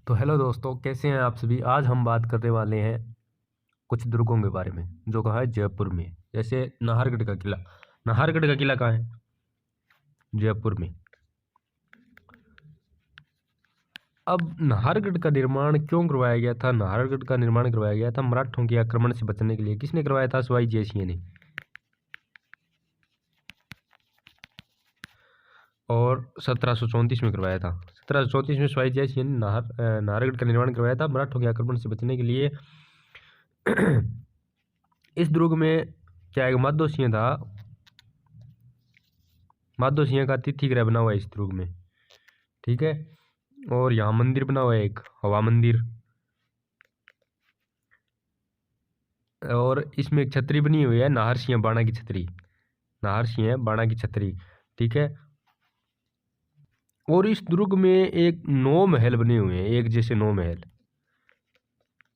तो हेलो दोस्तों, कैसे हैं आप सभी। आज हम बात करने वाले हैं कुछ दुर्गों के बारे में जो कहा है जयपुर में। जैसे नाहरगढ़ का किला। नाहरगढ़ का किला कहाँ है? जयपुर में। अब नाहरगढ़ का निर्माण क्यों करवाया गया था? नाहरगढ़ का निर्माण करवाया गया था मराठों के आक्रमण से बचने के लिए। किसने करवाया था? सवाई जयसिंह ने। और 1734 में करवाया था। 1734 में सवाई जयसिंह ने नाहरगढ़ का निर्माण करवाया था मराठों के आक्रमण से बचने के लिए। इस दुर्ग में क्या एक माधो सिंह था। माधो सिंह का तिथि गृह बना हुआ है इस दुर्ग में, ठीक है। और यहाँ मंदिर बना हुआ है एक हवा मंदिर। और इसमें एक छतरी बनी हुई है नाहर सिंह बाणा की छतरी। नाहर सिंह बाणा की छतरी, ठीक है। और इस दुर्ग में एक 9 महल बने हुए हैं, एक जैसे 9 महल।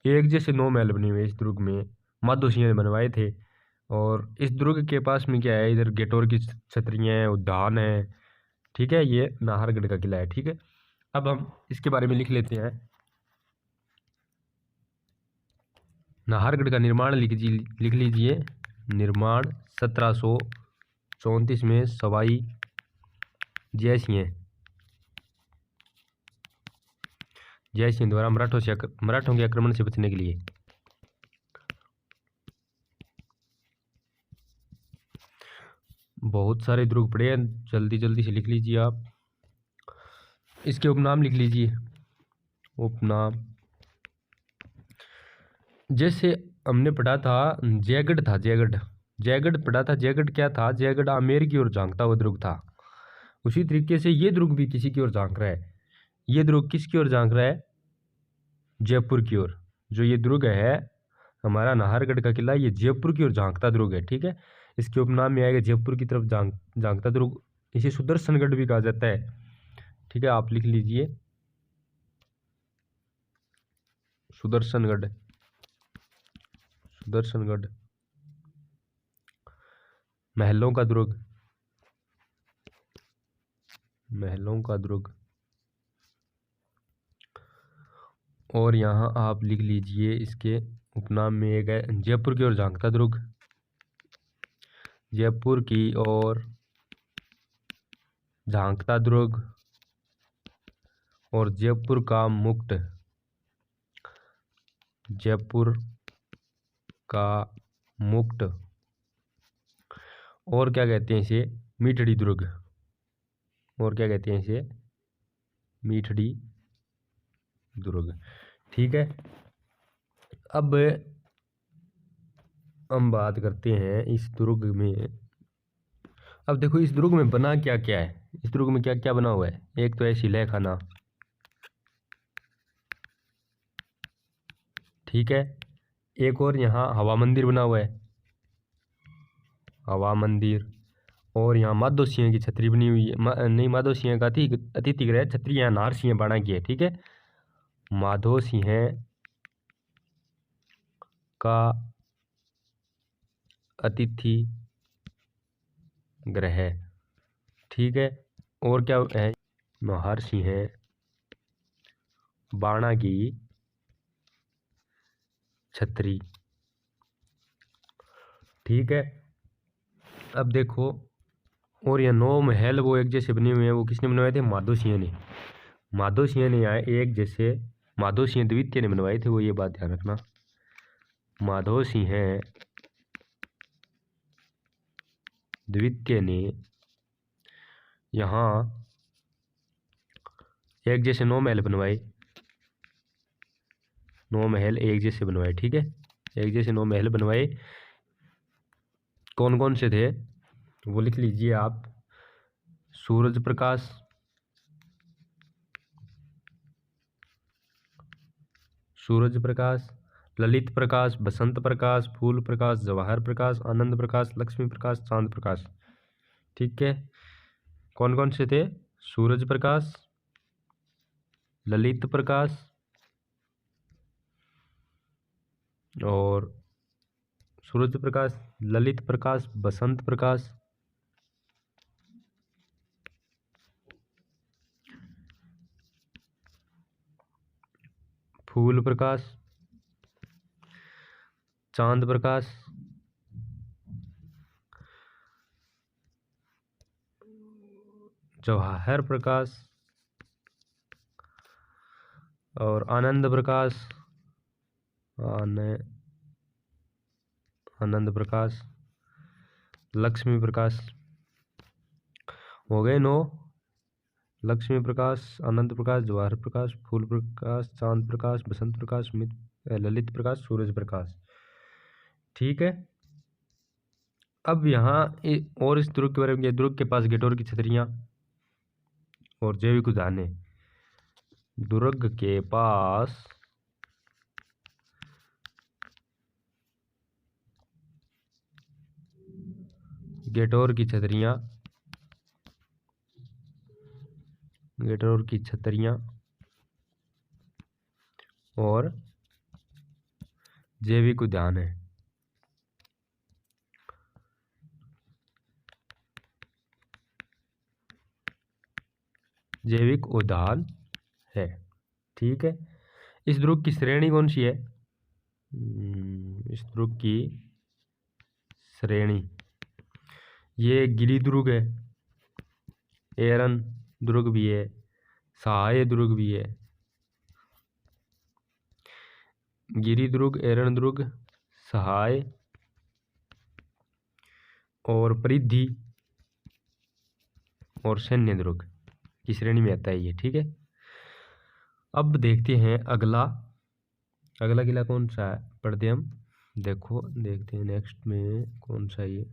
एक जैसे 9 महल बने हुए हैं इस दुर्ग में, माधो सिंह ने बनवाए थे। और इस दुर्ग के पास में क्या है, इधर गेटोर की छतरियाँ हैं, उद्यान है, ठीक है। ये नाहरगढ़ का किला है, ठीक है। अब हम इसके बारे में लिख लेते हैं। नाहरगढ़ का निर्माण लिख लीजिए। निर्माण 1734 में सवाई जयसिंह द्वारा मराठों के आक्रमण से बचने के लिए। बहुत सारे दुर्ग पड़े हैं, जल्दी जल्दी से लिख लीजिए आप। इसके उपनाम लिख लीजिए। उपनाम जैसे हमने पढ़ा था जयगढ़ था, जयगढ़ पढ़ा था। जयगढ़ क्या था? जयगढ़ आमेर की ओर झांकता हुआ दुर्ग था। उसी तरीके से ये दुर्ग भी किसी की ओर झांक रहा है। ये दुर्ग किसकी ओर झांक रहा है? जयपुर की ओर। जो ये दुर्ग है हमारा नाहरगढ़ का किला, ये जयपुर की ओर झांकता दुर्ग है, ठीक है। इसके उपनाम में आएगा जयपुर की तरफ झांकता दुर्ग। इसे सुदर्शनगढ़ भी कहा जाता है, ठीक है। आप लिख लीजिए सुदर्शनगढ़। सुदर्शनगढ़ महलों का दुर्ग, महलों का दुर्ग। और यहाँ आप लिख लीजिए इसके उपनाम में एक है जयपुर की ओर झांकता दुर्ग। जयपुर की ओर झांकता दुर्ग। और जयपुर का मुक्त, जयपुर का मुक्त। और क्या कहते हैं इसे? मीठड़ी दुर्ग। और क्या कहते हैं इसे? मीठड़ी दुर्ग, ठीक है। अब हम बात करते हैं इस दुर्ग में। अब देखो इस दुर्ग में बना क्या क्या है। इस दुर्ग में क्या क्या बना हुआ है? एक तो है सिलह खाना, ठीक है। एक और यहाँ हवा मंदिर बना हुआ है, हवा मंदिर। और यहाँ माधो सिंह की छतरी बनी हुई है। नहीं, माधो सिंह का अतिथि गृह छतरी यहाँ नाहर सिंह बाणा की है, ठीक है। माधो सिंह का अतिथि गृह, ठीक है। और क्या है? नाहर सिंह बाणा की छतरी, ठीक है। अब देखो, और ये 9 महल वो एक जैसे बने हुए हैं, वो किसने बनवाए थे? माधो सिंह ने। माधो सिंह ने आए एक जैसे, माधो सिंह द्वितीय ने बनवाए थे, वो ये बात ध्यान रखना। माधो सिंह द्वितीय ने यहाँ एक जैसे 9 महल बनवाए। 9 महल एक जैसे बनवाए, ठीक है। एक जैसे 9 महल बनवाए। कौन कौन से थे वो लिख लीजिए आप। सूरज प्रकाश, सूरज प्रकाश, ललित प्रकाश, बसंत प्रकाश, फूल प्रकाश, जवाहर प्रकाश, आनंद प्रकाश, लक्ष्मी प्रकाश, चांद प्रकाश, ठीक है। कौन कौन से थे? सूरज प्रकाश, ललित प्रकाश, और सूरज प्रकाश, ललित प्रकाश, बसंत प्रकाश, फूल प्रकाश, चांद प्रकाश, जवाहर प्रकाश और आनंद प्रकाश, आनंद प्रकाश, लक्ष्मी प्रकाश। हो गए 9। लक्ष्मी प्रकाश, आनंद प्रकाश, जवाहर प्रकाश, फूल प्रकाश, चांद प्रकाश, बसंत प्रकाश, ललित प्रकाश, सूरज प्रकाश। ठीक है। अब यहाँ और इस दुर्ग के बारे में, दुर्ग के पास गेटोर की छतरियाँ और जैविक उद्यान है। दुर्ग के पास गेटोर की छतरियाँ, गेटोर की छतरियाँ और जैविक उद्यान है। जैविक उद्यान है। ठीक है। इस दुर्ग की श्रेणी कौन सी है? इस दुर्ग की श्रेणी, ये गिरी दुर्ग है, एरन दुर्ग भी है, सहाय दुर्ग भी है। गिरी दुर्ग, एरन दुर्ग, सहाय और परिधि और सैन्य दुर्ग की श्रेणी में आता है ये। ठीक है। अब देखते हैं अगला किला कौन सा है, पढ़ते हम। देखो देखते हैं नेक्स्ट में कौन सा ये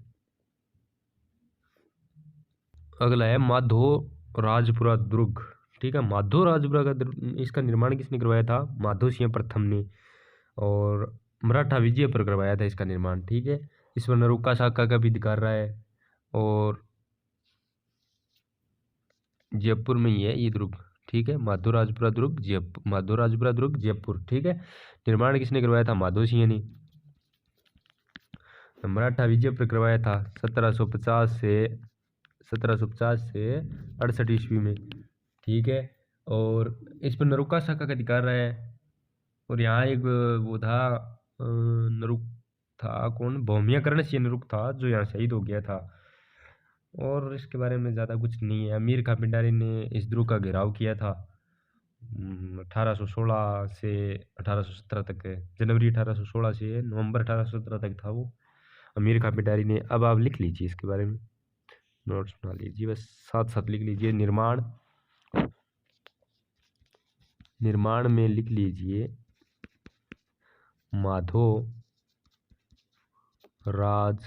अगला है, माधो राजपुरा दुर्ग। ठीक है। माधो राजपुरा का इसका निर्माण किसने करवाया था? माधो सिंह प्रथम ने, और मराठा विजय पर करवाया था इसका निर्माण। ठीक है। इस पर नरुका शाखा का भी अधिकार रहा है और जयपुर में ही है ये दुर्ग। ठीक है। माधो राजपुरा दुर्ग जयपुर, माधो राजपुरा दुर्ग जयपुर। ठीक है। निर्माण किसने करवाया था? माधो सिंह ने। मराठा विजय पर करवाया था 1750 से 68 ईस्वी में। ठीक है। और इस पर नरुका शाखा का अधिकार रहा है। और यहाँ एक वो था नरुक था, कौन? भौमियाकरण से नरुक था जो यहाँ शहीद हो गया था। और इसके बारे में ज़्यादा कुछ नहीं है। अमीर खां पिंडारी ने इस दुर्ग का घेराव किया था 1816 से 1817 तक, जनवरी 1816 से नवंबर 1817 तक था वो, अमीर खां पिंडारी ने। अब आप लिख लीजिए इसके बारे में, नोट्स बना लीजिए, बस साथ साथ लिख लीजिए। निर्माण में लिख लीजिए माधो राज,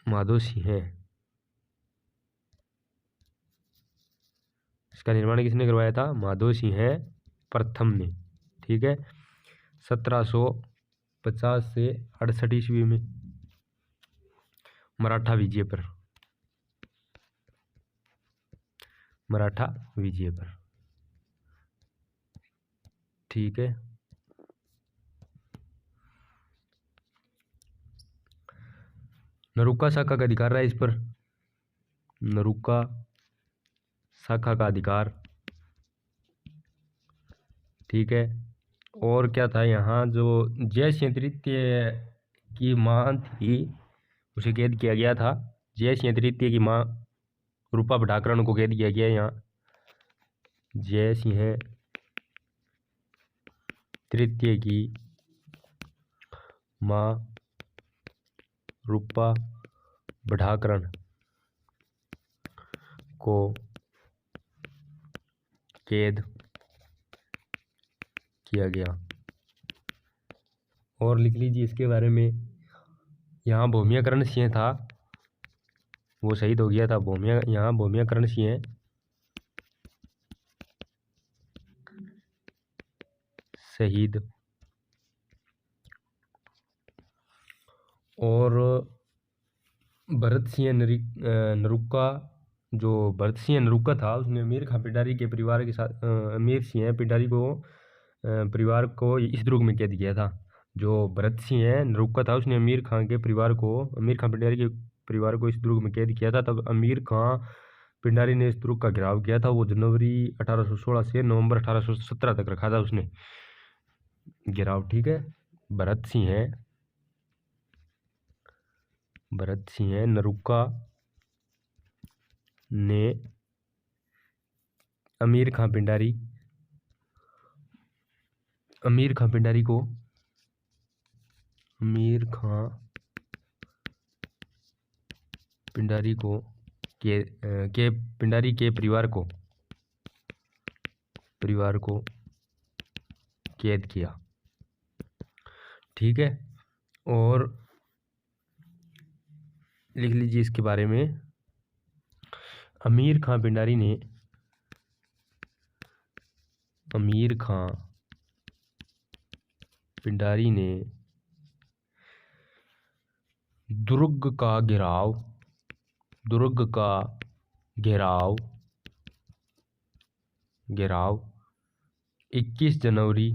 माधो सिंह। इसका निर्माण किसने करवाया था? माधो सिंह प्रथम ने। ठीक है। 1750 से 68 ईस्वी में मराठा विजय पर, ठीक है। नरुका शाखा का अधिकार रहा है इस पर, नरुका शाखा का अधिकार। ठीक है। और क्या था यहाँ, जो जय सिंह तृतीय की माँ थी उसे कैद किया गया था। जय सिंह तृतीय की माँ रूपा भटाकरण को कैद किया गया यहाँ। जय सिंह तृतीय की माँ रूपा भटाकरण को कैद किया गया। और लिख लीजिए इसके बारे में, यहाँ भौमियाकरण सिंह था, वो शहीद हो गया था। यहाँ भौमियाकरण सिंह शहीद। और भरत सिंह नरुका, जो भरत सिंह नरुका था उसने अमीर खां पिंडारी के परिवार के साथ, अमीर सिंह पिंडारी को परिवार को इस दुर्ग में कैद किया था। जो भरत सिंह नरुका था उसने अमीर खां पिंडारी के परिवार को इस दुर्ग में कैद किया था। तब अमीर खां पिंडारी ने इस दुर्ग का घेराव किया था। वो जनवरी 1816 से नवंबर 1817 तक रखा था उसने घेराव। ठीक है। भरत सिंह नरुका ने अमीर खां पिंडारी को पिंडारी के परिवार को कैद किया। ठीक है। और लिख लीजिए इसके बारे में। अमीर खां पिंडारी ने दुर्ग का घेराव 21 जनवरी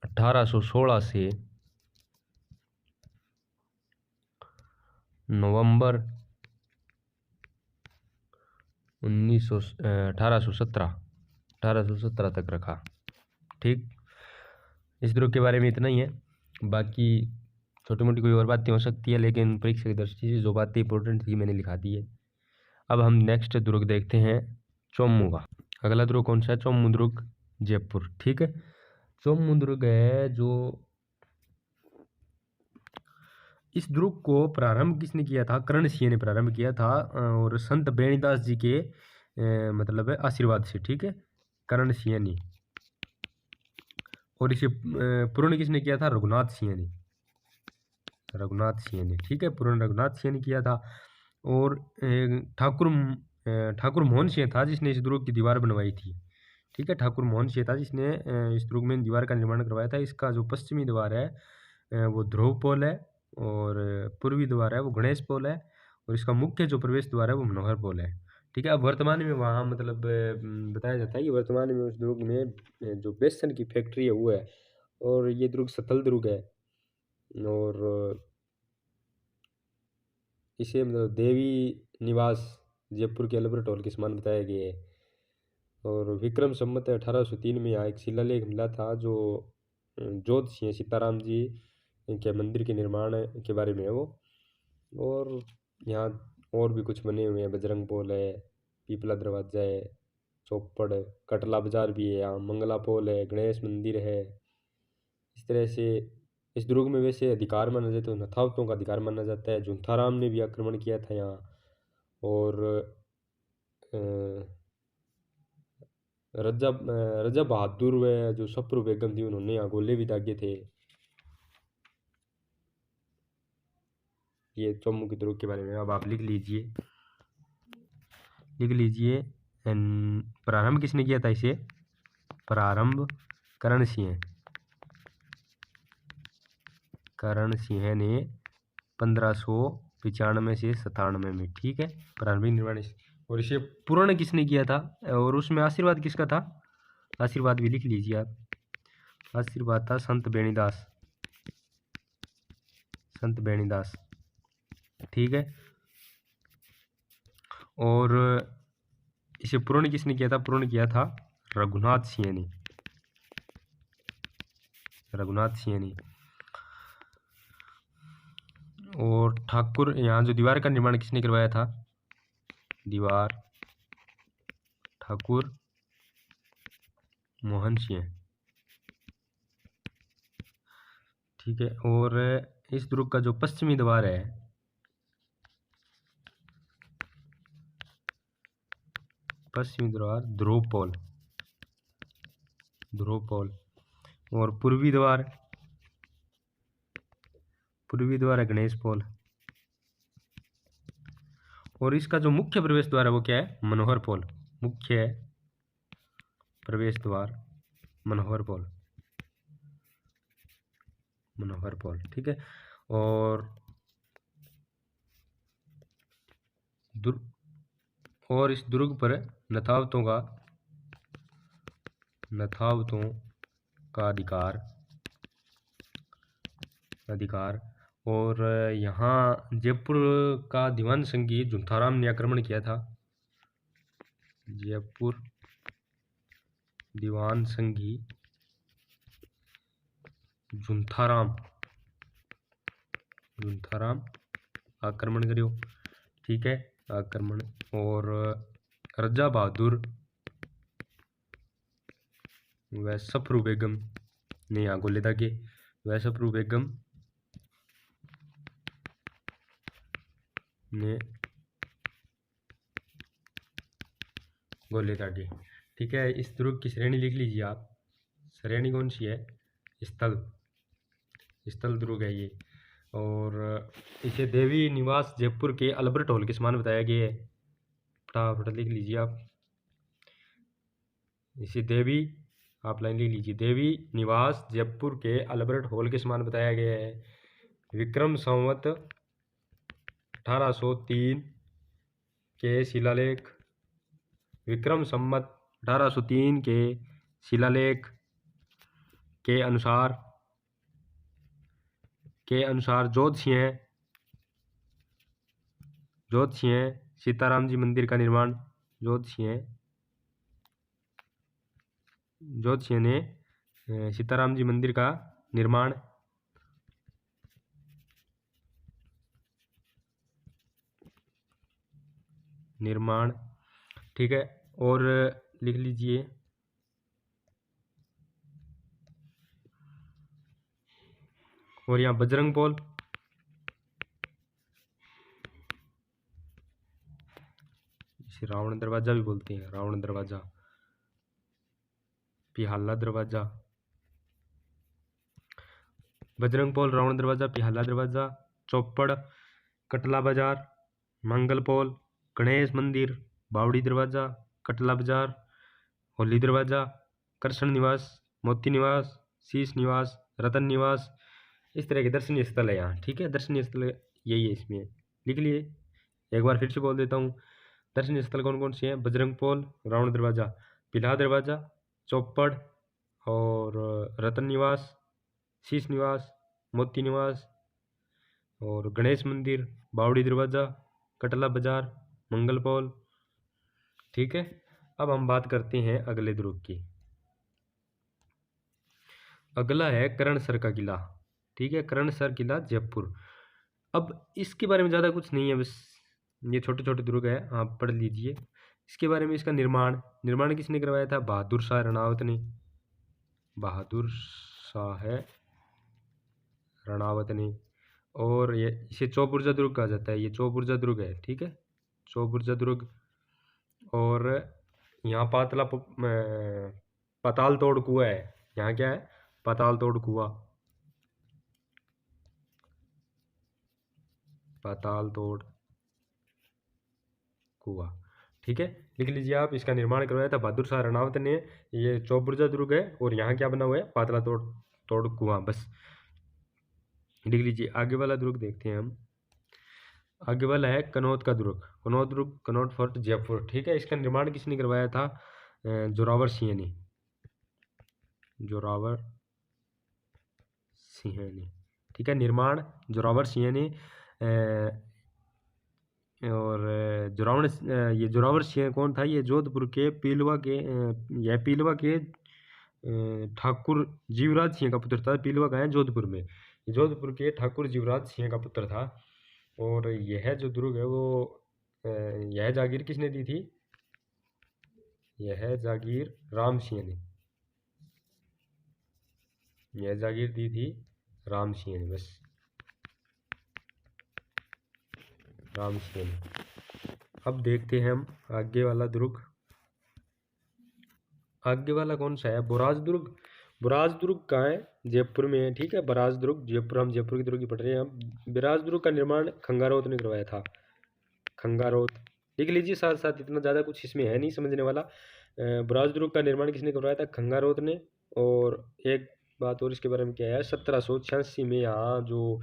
1816 से नवंबर 1817 तक रखा। ठीक। इस दुर्ग के बारे में इतना ही है। बाकी छोटी मोटी कोई और बातें हो सकती है, लेकिन परीक्षा की दृष्टि से जो बातें इंपॉर्टेंट थी मैंने लिखा दी है। अब हम नेक्स्ट दुर्ग देखते हैं चोमू का। अगला दुर्ग कौन सा है? चोमू दुर्ग, जयपुर। ठीक है। चोमू दुर्ग है जो, इस दुर्ग को प्रारंभ किसने किया था? कर्ण सिंह ने प्रारंभ किया था, और संत बेणीदास जी के मतलब है आशीर्वाद से। ठीक है। कर्ण सिंह ने। और इसे पूर्ण किसने किया था? रघुनाथ सिंह ने। ठीक है। पूर्ण रघुनाथ सिंह ने किया था। और ठाकुर मोहन सिंह था जिसने इस दुर्ग की दीवार बनवाई थी। ठीक है। ठाकुर मोहन सिंह था जिसने इस दुर्ग में दीवार का निर्माण करवाया था। इसका जो पश्चिमी द्वार है वो ध्रुव पोल है, और पूर्वी द्वार है वो गणेश पोल है, और इसका मुख्य जो प्रवेश द्वार है वो मनोहर पोल है। ठीक है। अब वर्तमान में वहाँ मतलब बताया जाता है कि वर्तमान में उस दुर्ग में जो बेसन की फैक्ट्री है वो है, और ये दुर्ग सतल दुर्ग है, और इसे मतलब देवी निवास जयपुर के अल्बर्ट हॉल के समान बताया गया है। और विक्रम संवत 1803 में यहाँ एक शिलालेख मिला था जो जोत सिंह सीताराम जी के मंदिर के निर्माण के बारे में है वो। और यहाँ और भी कुछ बने हुए हैं, बजरंग पोल है, पीपला दरवाजा है, चौपड़, कटला बाजार भी है, यहाँ मंगला पोल है, गणेश मंदिर है। इस तरह से इस दुर्ग में वैसे अधिकार माना जाता है, नथावतों का अधिकार माना जाता है। जुंथाराम ने भी आक्रमण किया था यहाँ, और रजा बहादुर व जो सप्रू बेगम थी उन्होंने यहाँ गोले भी दागे थे। ये चौमू की दुर्ग के बारे में। अब आप लिख लीजिए प्रारंभ किसने किया था इसे? प्रारंभ कर्ण सिंह ने 1595 से 97 में। ठीक है। प्रारंभिक निर्माण। और इसे पूर्ण किसने किया था? और उसमें आशीर्वाद किसका था? आशीर्वाद भी लिख लीजिए आप। आशीर्वाद था संत बेणीदास। ठीक है। और इसे पूर्ण किसने किया था? पूर्ण किया था रघुनाथ सिंह ने। और ठाकुर, यहाँ जो दीवार का निर्माण किसने करवाया था? दीवार ठाकुर मोहन सिंह। ठीक है। और इस दुर्ग का जो पश्चिमी द्वार है, पश्चिमी द्वार ध्रुव पोल। और पूर्वी द्वार है गणेश पोल। और इसका जो मुख्य प्रवेश द्वार है वो क्या है? मनोहर पोल। मुख्य प्रवेश द्वार मनोहर पोल। ठीक है। और इस दुर्ग पर नथावतों का अधिकार और यहाँ जयपुर का दीवान संगी झुंथाराम ने आक्रमण किया था। जयपुर दीवान संगी झुंथाराम आक्रमण करियो, ठीक है, आक्रमण। और रजा बहादुर व सफरू बेगम ने यहाँ गोले दागे, व सफरू बेगम ने गोले दागे, ठीक है। इस दुर्ग की श्रेणी लिख लीजिए आप। श्रेणी कौन सी है? स्थल दुर्ग है ये। और इसे देवी निवास जयपुर के अल्बर्ट हॉल के समान बताया गया है। फटाफट लिख लीजिए आप इसे। देवी, आप लाइन लिख लीजिए, देवी निवास जयपुर के अल्बर्ट हॉल के समान बताया गया है। विक्रम संवत 1803 के शिलालेख, विक्रम संवत 1803 के शिलालेख के अनुसार ज्योतिषीय सीताराम जी मंदिर का निर्माण, ज्योतिषीय ने सीताराम जी मंदिर का निर्माण, ठीक है। और लिख लीजिए और यहाँ बजरंग पोल, इसे रावण दरवाजा भी बोलते हैं, रावण दरवाजा, पिहाला दरवाजा, बजरंग पोल, रावण दरवाजा, पिहाला दरवाजा, चौपड़, कटला बाजार, मंगल पोल, गणेश मंदिर, बावड़ी दरवाजा, कटला बाजार, होली दरवाजा, कृष्ण निवास, मोती निवास, शीश निवास, रतन निवास, इस तरह के दर्शनीय स्थल है यहाँ, ठीक है। दर्शनीय स्थल यही है, इसमें लिख लिए। एक बार फिर से बोल देता हूँ, दर्शनीय स्थल कौन कौन से हैं? बजरंग पोल, रावण दरवाजा, पिला दरवाजा, चौपड़ और रतन निवास, शीश निवास, मोती निवास और गणेश मंदिर, बावड़ी दरवाजा, कटला बाजार, मंगल पोल, ठीक है। अब हम बात करते हैं अगले दुर्ग की। अगला है करणसर का किला, ठीक है, करणसर किला जयपुर। अब इसके बारे में ज़्यादा कुछ नहीं है, बस ये छोटे छोटे दुर्ग है, आप पढ़ लीजिए इसके बारे में। इसका निर्माण किसने करवाया था? बहादुर शाह रणावत ने, बहादुर शाह रणावत ने। और ये इसे चौबुर्जा दुर्ग कहा जाता है, ये चौबुर्जा दुर्ग है, ठीक है, चौबुर्जा दुर्ग। और यहाँ पाताल तोड़ कुआं है, यहाँ क्या है? पाताल तोड़ कुआं, पाताल तोड़ कुआं, ठीक है, लिख लीजिए आप। इसका निर्माण करवाया था बहादुर शाह रणावत ने। ये चौबुर्जा दुर्ग है और यहाँ क्या बना हुआ है? पाताल तोड़ कुआं, बस लिख लीजिए। आगे वाला दुर्ग देखते हैं हम। आगे वाला है कनौज का दुर्ग, कनौज फोर्ट जयपुर, ठीक है। इसका निर्माण किसने करवाया था? जोरावर सिंह ने, जोरावर सिंह ने, ठीक है, निर्माण जोरावर सिंह ने। और ये जोरावर सिंह कौन था? ये जोधपुर के पीलवा के ठाकुर जीवराज सिंह का पुत्र था। पीलवा का है जोधपुर में, जोधपुर के ठाकुर जीवराज सिंह का पुत्र था। और यह जो दुर्ग है वो यह जागीर किसने दी थी? यह जागीर राम सिंह ने, यह जागीर दी थी राम सिंह ने, बस राम सिंह ने। अब देखते हैं हम आगे वाला दुर्ग। आगे वाला कौन सा है? बुराज दुर्ग। बुराज दुर्ग कहाँ है? जयपुर में है, ठीक है, बुराज दुर्ग जयपुर। हम जयपुर की दुर्ग की पढ़ रहे हैं। हम बुराज दुर्ग का निर्माण खंगारोत ने करवाया था, खंगारोत, लिख लीजिए साथ साथ, इतना ज़्यादा कुछ इसमें है नहीं समझने वाला। बुराज दुर्ग का निर्माण किसने करवाया था? खंगारोत ने। और एक बात और इसके बारे में क्या है, 1786 में यहाँ जो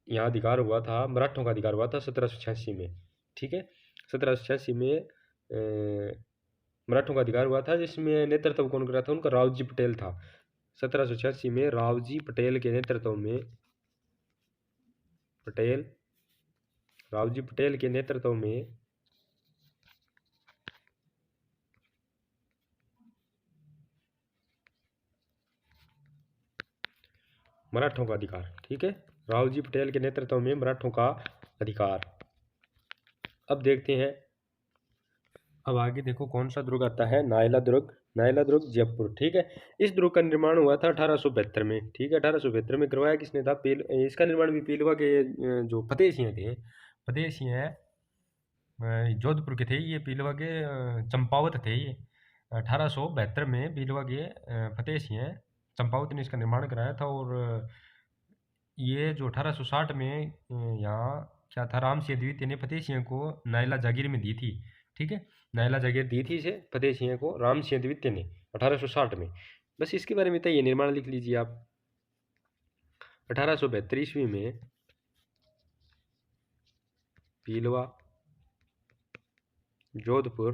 यहाँ अधिकार हुआ था, मराठों का अधिकार हुआ था 1786 में, ठीक है, 1786 में मराठों का अधिकार हुआ था, जिसमें नेतृत्व कौन कर रहा था? उनका रावजी पटेल था। 1786 में रावजी पटेल के नेतृत्व में पटेल, रावजी पटेल के नेतृत्व में मराठों का अधिकार। ठीक है, रावजी पटेल के नेतृत्व में मराठों का अधिकार। अब देखते हैं, अब आगे देखो कौन सा दुर्ग आता है, नायला दुर्ग। नायला दुर्ग जयपुर। ठीक है, इस दुर्ग का निर्माण हुआ था 1872 में। ठीक है, 1872 में करवाया किसने था, इसका निर्माण भी पीलवा के जो फतेह सिंह थे, फतेह सिंह जोधपुर के थे ये, पीलवा के चंपावत थे ये। 1872 में पीलवा के फतेह सिंह चंपावत ने इसका निर्माण कराया था। और ये जो 1860 में यहाँ क्या था, राम सिंह द्वितीय ने फतेह सिंह को नायला जागीर में दी थी। ठीक है, नायला जागीर दी थी इसे फतेह सिंह को राम सिंह द्वितीय ने 1860 में। बस इसके बारे में तो ये निर्माण लिख लीजिए आप। 1872 ईस्वी में पीलवा जोधपुर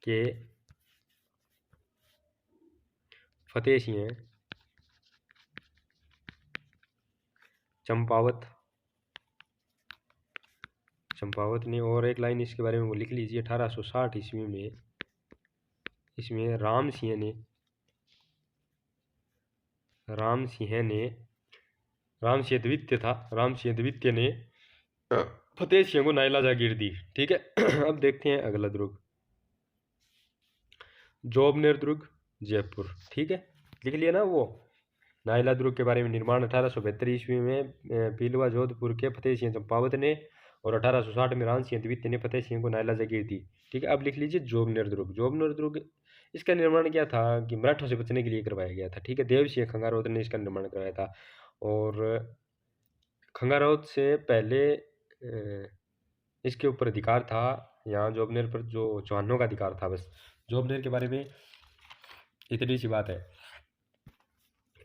के फतेह सिंह चंपावत ने, और एक लाइन इसके बारे में वो लिख लीजिए, 1860 ईस्वी में इसमें राम सिंह द्वितीय था, राम सिंह द्वितीय ने फतेह सिंह को नायला जागीर दी। ठीक है, अब देखते हैं अगला दुर्ग, जोबनेर दुर्ग जयपुर। ठीक है, लिख लिया ना वो, नायला दुर्ग के बारे में निर्माण 1872 ईस्वी में पीलवा जोधपुर के फतेह सिंह चंपावत ने, और 1860 में राम सिंह द्वितीय ने फतेह सिंह को नायला जागीर दी। ठीक है, अब लिख लीजिए जोबनेर दुर्ग। जोबनेर दुर्ग, इसका निर्माण क्या था कि मराठों से बचने के लिए करवाया गया था। ठीक है, देव सिंह खंगारोत ने इसका निर्माण करवाया था। और खंगारोत से पहले इसके ऊपर अधिकार था यहाँ जोबनेर पर, जो चौहानों का अधिकार था। बस जोबनेर के बारे में इतनी सी बात है।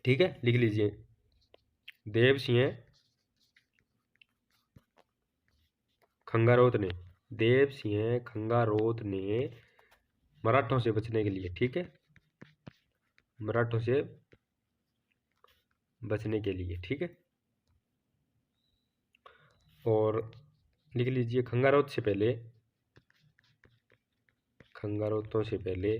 ठीक है, लिख लीजिए, देव सिंह खंगारोत ने मराठों से बचने के लिए, ठीक है, मराठों से बचने के लिए, ठीक है, और लिख लीजिए खंगारोतों से पहले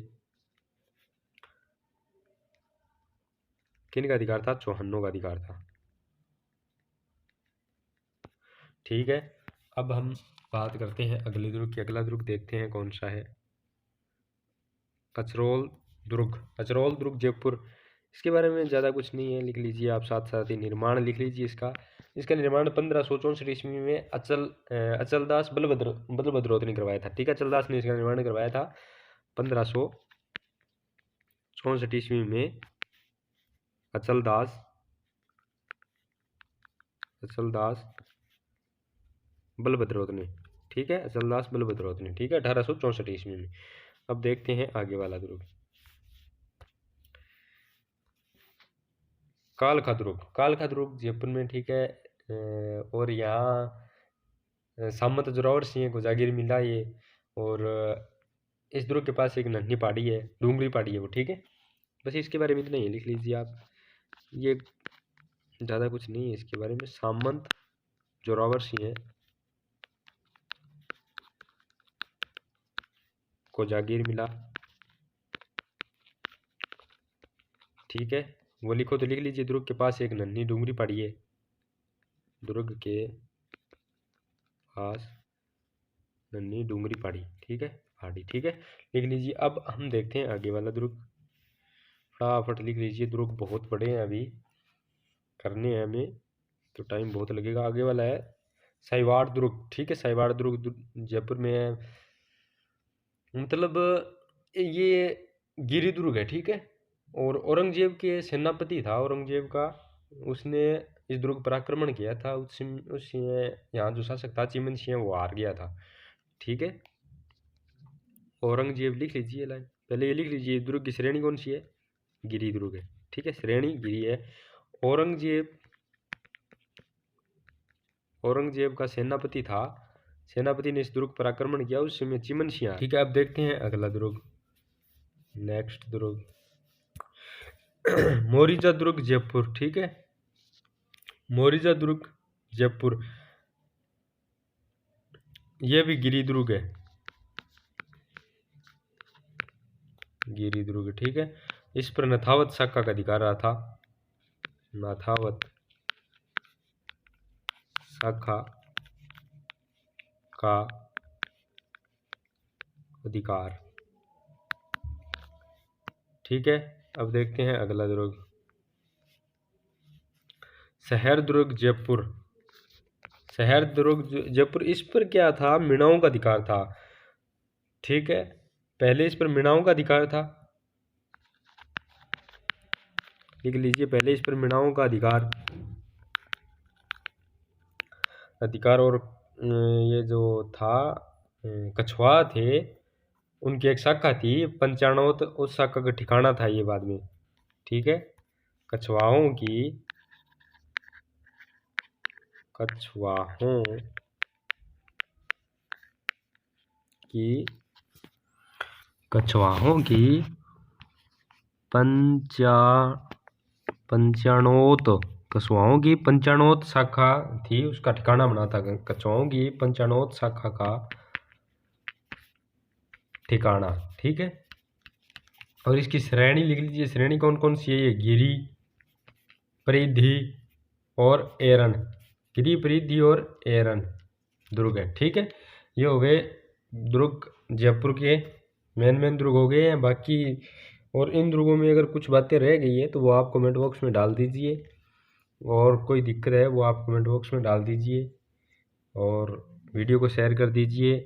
किन का अधिकार था, चौहानों का अधिकार था। ठीक है, अब हम बात करते हैं अगले दुर्ग की। अगला दुर्ग देखते हैं कौन सा है, कचरोल दुर्ग जयपुर। इसके बारे में ज़्यादा कुछ नहीं है, लिख लीजिए आप, साथ साथ ही निर्माण लिख लीजिए इसका निर्माण 1564 ईस्वी में अचलदास बलभद्रोत ने करवाया था। ठीक है, अचलदास ने इसका निर्माण करवाया था 1564 ईस्वी में अचलदास बलभद्रोत ने। ठीक है, अचलदास बलभद्रोत ने। ठीक है, 1864 ईस्वी में। अब देखते हैं आगे वाला दुर्ग, कालका दुर्ग जयपुर में। ठीक है, और यहाँ सामंत जोरावर सिंह को जागीर मिला ये। और इस दुर्ग के पास एक नन्ही पहाड़ी है, डूंगरी पहाड़ी है वो। ठीक है, बस इसके बारे में इतना ही लिख लीजिए आप, ये ज़्यादा कुछ नहीं है इसके बारे में। सामंत जोरावर सिंह को जागीर मिला। ठीक है, वो लिखो तो लिख लीजिए, दुर्ग के पास एक नन्ही डूंगरी पहाड़ी है, दुर्ग के पास नन्ही डूंगरी पहाड़ी। ठीक है, पहाड़ी। ठीक है, लिख लीजिए। अब हम देखते हैं आगे वाला दुर्ग, फटाफट लिख लीजिए, दुर्ग बहुत बड़े हैं, अभी करने हैं हमें तो टाइम बहुत लगेगा। आगे वाला है साहिवाड़ दुर्ग। ठीक है, साहिवाड़ दुर्ग जयपुर में है, मतलब ये गिरी दुर्ग है। ठीक है, और औरंगजेब के सेनापति था औरंगजेब का, उसने इस दुर्ग पर आक्रमण किया था। उस यहाँ जो शासक था चिमन सिंह, वो हार गया था। ठीक है, औरंगजेब लिख लीजिए लाइन, पहले ये लिख लीजिए, दुर्ग की श्रेणी कौन सी है, गिरी दुर्ग है। ठीक है, श्रेणी गिरी है। औरंगजेब का सेनापति था, सेनापति ने इस दुर्ग पर आक्रमण किया, उस समय चिमन सिंह। ठीक है, अब देखते हैं अगला दुर्ग, नेक्स्ट दुर्ग मोरिजा दुर्ग जयपुर। ठीक है, मोरिजा दुर्ग जयपुर, ये भी गिरी दुर्ग है, गिरी दुर्ग, ठीक है। इस पर नथावत शाखा का अधिकार रहा था, नथावत शाखा का अधिकार, ठीक है। अब देखते हैं अगला दुर्ग, शहर दुर्ग जयपुर, शहर दुर्ग जयपुर, इस पर क्या था, मीणाओं का अधिकार था, ठीक है। पहले इस पर मीणाओं का अधिकार था, लिख लीजिए, पहले इस पर मीणाओं का अधिकार, और ये जो था कछवा थे, उनकी एक शाखा थी पंचाणोत, उस शाखा का ठिकाना था ये बाद में, ठीक है। कछवाहों की, कछवाहों की, कछवाहों की पंचाणोत, कछवाहों की पंचाणोत शाखा थी, उसका ठिकाना बना था, कछवाहों की पंचाणोत शाखा का ठिकाना, ठीक है। और इसकी श्रेणी लिख लीजिए, श्रेणी कौन कौन सी है, ये गिरी, परिधि और एरन, गिरी, परिधि और एरन दुर्ग है, ठीक है। ये हो गए दुर्ग जयपुर के, मेन दुर्ग हो गए हैं। बाकी और इन दुर्गों में अगर कुछ बातें रह गई है तो वो आप कमेंट बॉक्स में डाल दीजिए, और कोई दिक्कत है वो आप कमेंट बॉक्स में डाल दीजिए, और वीडियो को शेयर कर दीजिए।